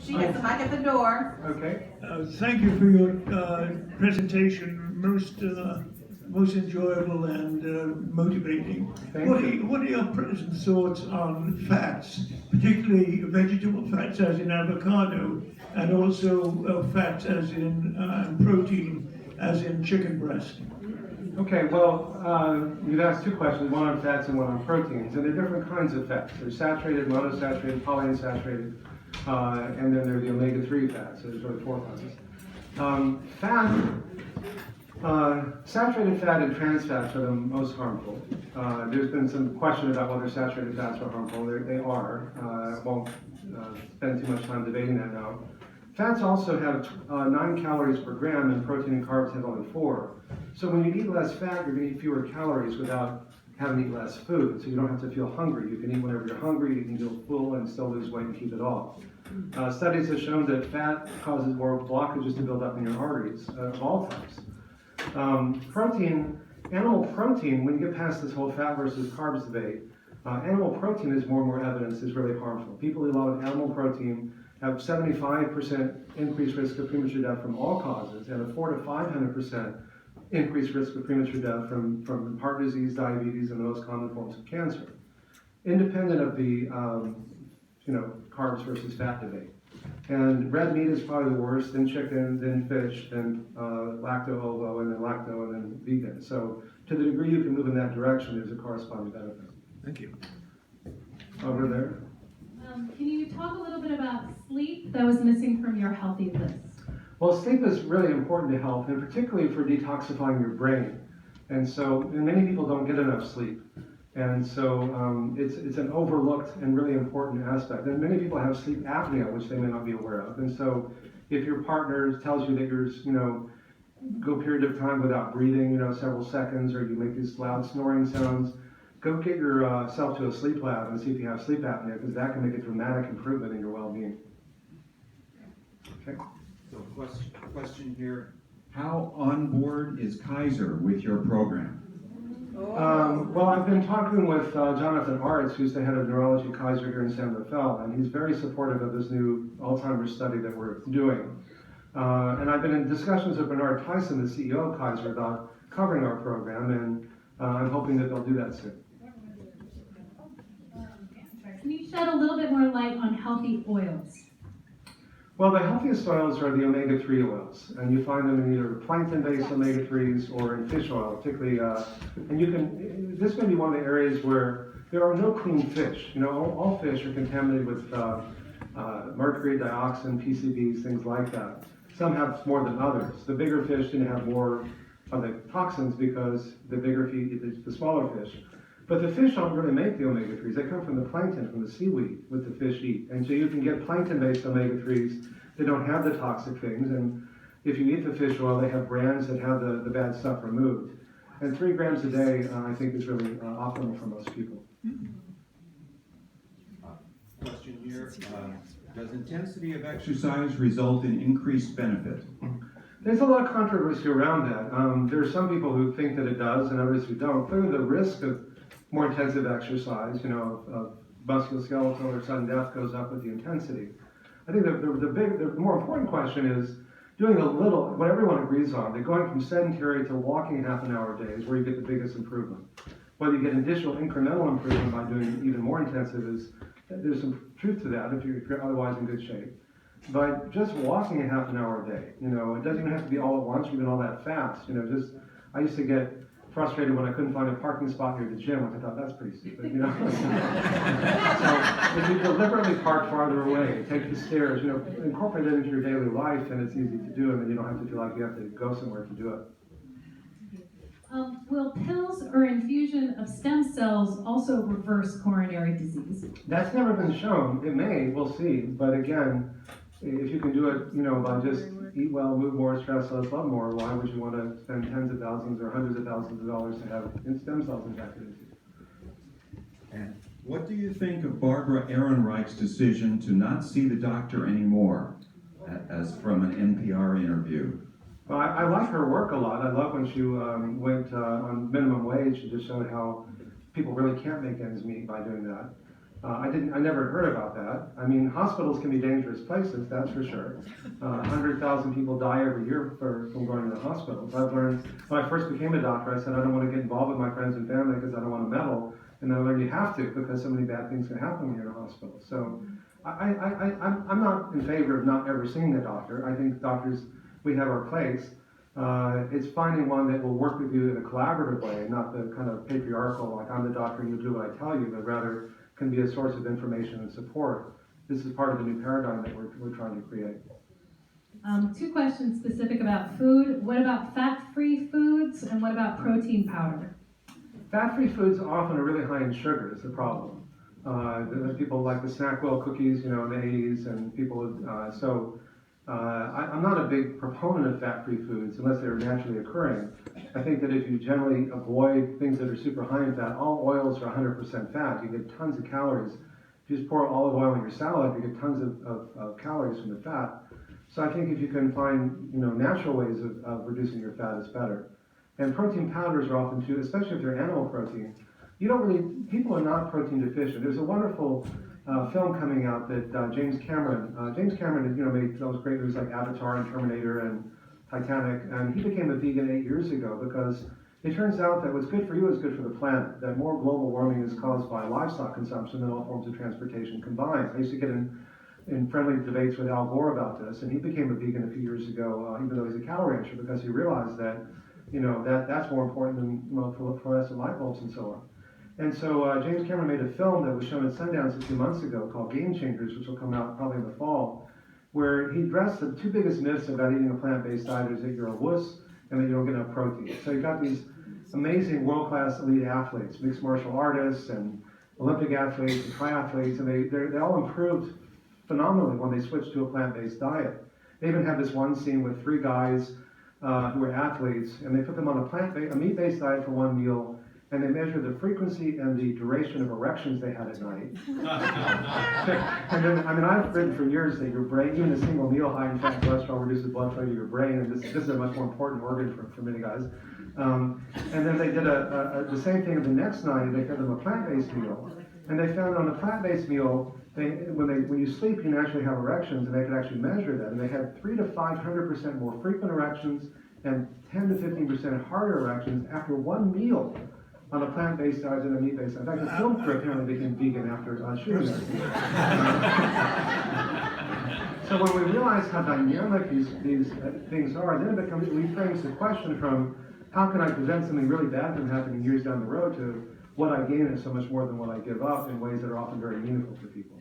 She has the mic at the door. Okay. Thank you for your presentation. Most enjoyable and motivating. What are your present thoughts on fats, particularly vegetable fats as in avocado, and also fats as in protein as in chicken breast? Okay, well, you've asked two questions, one on fats and one on proteins, and there are different kinds of fats. There's saturated, monounsaturated, polyunsaturated, and then there are the omega-3 fats, so there's really four kinds. Saturated fat and trans fats are the most harmful. There's been some question about whether saturated fats are harmful. They are. I won't spend too much time debating that now. Fats also have 9 calories per gram, and protein and carbs have only 4. So when you eat less fat, you're going to eat fewer calories without having to eat less food. So you don't have to feel hungry. You can eat whenever you're hungry. You can feel full and still lose weight and keep it off. Studies have shown that fat causes more blockages to build up in your arteries of all types. Animal protein, when you get past this whole fat versus carbs debate, animal protein is more and more evidence is really harmful. People who eat a lot of animal protein have 75% increased risk of premature death from all causes, and a 400 to 500% increased risk of premature death from heart disease, diabetes, and the most common forms of cancer, independent of the carbs versus fat debate. And red meat is probably the worst, then chicken, then fish, then lacto-ovo, and then lacto, and then vegan. So to the degree you can move in that direction, there's a corresponding benefit. Thank you. Over there. Can you talk a little bit about sleep that was missing from your healthy list? Well, sleep is really important to health, and particularly for detoxifying your brain. And many people don't get enough sleep. And so it's an overlooked and really important aspect. And many people have sleep apnea, which they may not be aware of. And so if your partner tells you that go a period of time without breathing, several seconds, or you make these loud snoring sounds, go get yourself to a sleep lab and see if you have sleep apnea, because that can make a dramatic improvement in your well-being. Okay. So question here, how on board is Kaiser with your program? Well, I've been talking with Jonathan Artz, who's the head of neurology at Kaiser here in San Rafael, and he's very supportive of this new Alzheimer's study that we're doing. And I've been in discussions with Bernard Tyson, the CEO of Kaiser, about covering our program, and I'm hoping that they'll do that soon. Can you shed a little bit more light on healthy oils? Well, the healthiest oils are the omega-3 oils, and you find them in either plankton-based omega-3s or in fish oil, particularly. This may be one of the areas where there are no clean fish. All fish are contaminated with mercury, dioxin, PCBs, things like that. Some have more than others. The bigger fish tend to have more of the toxins because the bigger feed the smaller fish. But the fish don't really make the omega-3s. They come from the plankton, from the seaweed, what the fish eat. And so you can get plankton-based omega-3s that don't have the toxic things. And if you eat the fish oil, they have brands that have the bad stuff removed. And 3 grams a day, I think, is really optimal for most people. Question here, does intensity of exercise result in increased benefit? There's a lot of controversy around that. There are some people who think that it does and others who don't. Clearly, the risk of more intensive exercise, of musculoskeletal or sudden death goes up with the intensity. I think the more important question is doing a little, what everyone agrees on, that going from sedentary to walking half an hour a day is where you get the biggest improvement. Whether you get additional incremental improvement by doing even more intensive there's some truth to that if you're otherwise in good shape. But just walking a half an hour a day, it doesn't even have to be all at once or even all that fast. I used to get frustrated when I couldn't find a parking spot near the gym, which I thought that's pretty stupid, So if you deliberately park farther away, take the stairs, incorporate it into your daily life, and it's easy to do, and then you don't have to feel like you have to go somewhere to do it. Will pills or infusion of stem cells also reverse coronary disease? That's never been shown. It may, we'll see. But again, if you can do it, by just eat well, move more, stress less, love more, why would you want to spend tens of thousands or hundreds of thousands of dollars to have stem cells injected into you? And what do you think of Barbara Ehrenreich's decision to not see the doctor anymore, as from an NPR interview? Well, I like her work a lot. I love when she went on minimum wage. She just showed how people really can't make ends meet by doing that. I never heard about that. I mean, hospitals can be dangerous places, that's for sure. 100,000 people die every year from going to the hospitals. I've learned, when I first became a doctor, I said I don't want to get involved with my friends and family because I don't want to meddle. And then I learned you have to, because so many bad things can happen when you're in a hospital. So I'm not in favor of not ever seeing a doctor. I think doctors, we have our place. It's finding one that will work with you in a collaborative way, not the kind of patriarchal, like I'm the doctor and you do what I tell you, but rather can be a source of information and support. This is part of the new paradigm that we're trying to create. 2 questions specific about food. What about fat-free foods, and what about protein powder? Fat-free foods often are really high in sugar is the problem. People like the Snackwell cookies, in the 80s, and people, I'm not a big proponent of fat-free foods unless they're naturally occurring. I think that if you generally avoid things that are super high in fat, all oils are 100% fat. You get tons of calories. If you just pour olive oil in your salad, you get tons of calories from the fat. So I think if you can find, natural ways of reducing your fat, it's better. And protein powders are often too, especially if they're animal protein. People are not protein deficient. There's a wonderful film coming out that James Cameron made those great movies like Avatar and Terminator and Titanic, and he became a vegan 8 years ago because it turns out that what's good for you is good for the planet, that more global warming is caused by livestock consumption than all forms of transportation combined. I used to get in friendly debates with Al Gore about this, and he became a vegan a few years ago, even though he's a cattle rancher, because he realized that, that's more important than fluorescent light bulbs and so on. And so James Cameron made a film that was shown at Sundance a few months ago called Game Changers, which will come out probably in the fall, where he addressed the 2 biggest myths about eating a plant-based diet is that you're a wuss and that you don't get enough protein. So you've got these amazing world-class elite athletes, mixed martial artists and Olympic athletes and triathletes, and they all improved phenomenally when they switched to a plant-based diet. They even had this one scene with 3 guys who were athletes, and they put them on a meat-based diet for 1 meal, and they measured the frequency and the duration of erections they had at night. And then, I've written for years that your brain, even a single meal high in fat and cholesterol reduces blood flow to your brain, and this is a much more important organ for many guys. And then they did the same thing the next night, and they fed them a plant-based meal. And they found on a plant-based meal, when you sleep, you naturally have erections, and they could actually measure that. And they had 300 to 500% more frequent erections and 10 to 15% harder erections after 1 meal on a plant-based diet than a meat-based diet. In fact, the film crew apparently became vegan after shooting that. So when we realize how dynamic these things are, then it reframes the question from how can I prevent something really bad from happening years down the road to what I gain is so much more than what I give up in ways that are often very meaningful for people.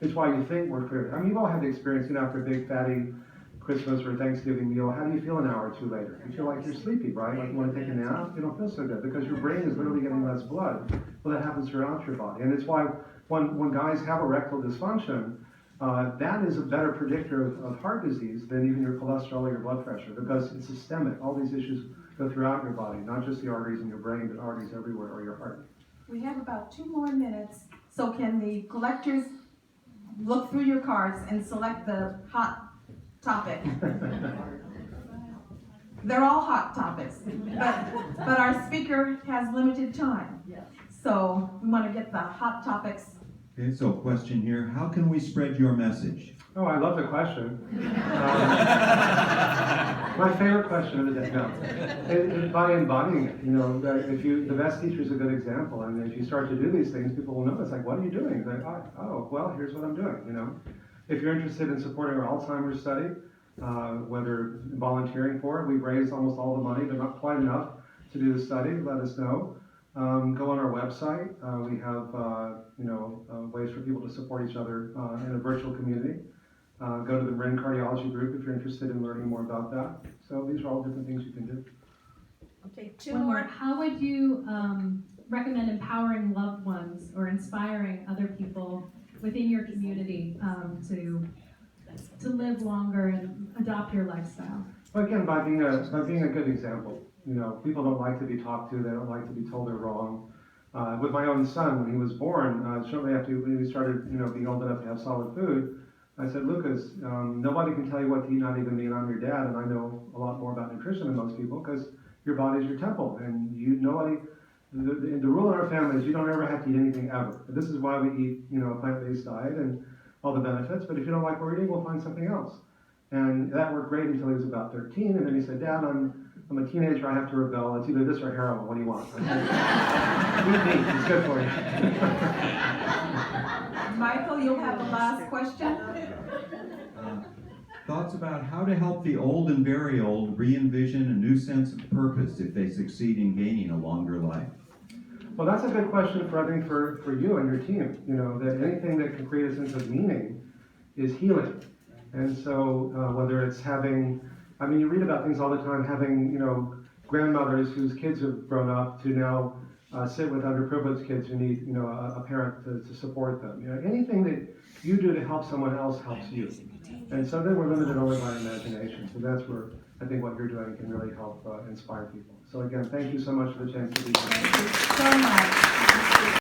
It's why you think more clearly. You've all had the experience, after a big fatty Christmas or Thanksgiving meal, how do you feel an hour or 2 later? You feel like you're sleepy, right? Like you want to take a nap? You don't feel so good because your brain is literally getting less blood. Well, that happens throughout your body. And it's why when guys have erectile dysfunction, that is a better predictor of heart disease than even your cholesterol or your blood pressure, because it's systemic. All these issues go throughout your body, not just the arteries in your brain, but arteries everywhere, or your heart. We have about 2 more minutes, so can the collectors look through your cards and select the hot topic? They're all hot topics, but our speaker has limited time. So we want to get the hot topics. Okay, so question here, how can we spread your message? Oh, I love the question. My favorite question of the day. No, by embodying it. The best teacher is a good example. And if you start to do these things, people will know. It's like, what are you doing? It's like, oh, well, here's what I'm doing. If you're interested in supporting our Alzheimer's study, whether volunteering for it, we've raised almost all the money, but not quite enough to do the study. Let us know. Go on our website. We have ways for people to support each other in a virtual community. Go to the Marin Cardiology group if you're interested in learning more about that. So these are all different things you can do. Okay, 2 One more. more. How would you recommend empowering loved ones or inspiring other people within your community to live longer and adopt your lifestyle? Well, again, by being a good example. People don't like to be talked to. They don't like to be told they're wrong. With my own son, when he was born, shortly after we started, being old enough to have solid food, I said, Lucas, nobody can tell you what to eat, not even me, and I'm your dad, and I know a lot more about nutrition than most people because your body's your temple, and the rule in our family is you don't ever have to eat anything ever. This is why we eat, a plant-based diet and all the benefits. But if you don't like what we're eating, we'll find something else. And that worked great until he was about 13, and then he said, Dad, I'm a teenager, I have to rebel. It's either this or heroin. What do you want? I said, eat meat. It's good for you. Michael, you'll have the last question. Thoughts about how to help the old and very old re-envision a new sense of purpose if they succeed in gaining a longer life? Well, that's a good question for you and your team. That anything that can create a sense of meaning is healing. And so whether it's having, you read about things all the time, having, grandmothers whose kids have grown up to now sit with underprivileged kids who need, a parent to support them. Anything that you do to help someone else helps you. And so then we're limited only by imagination. So that's where I think what you're doing can really help inspire people. So again, thank you so much for the chance to be here. Thank you so much.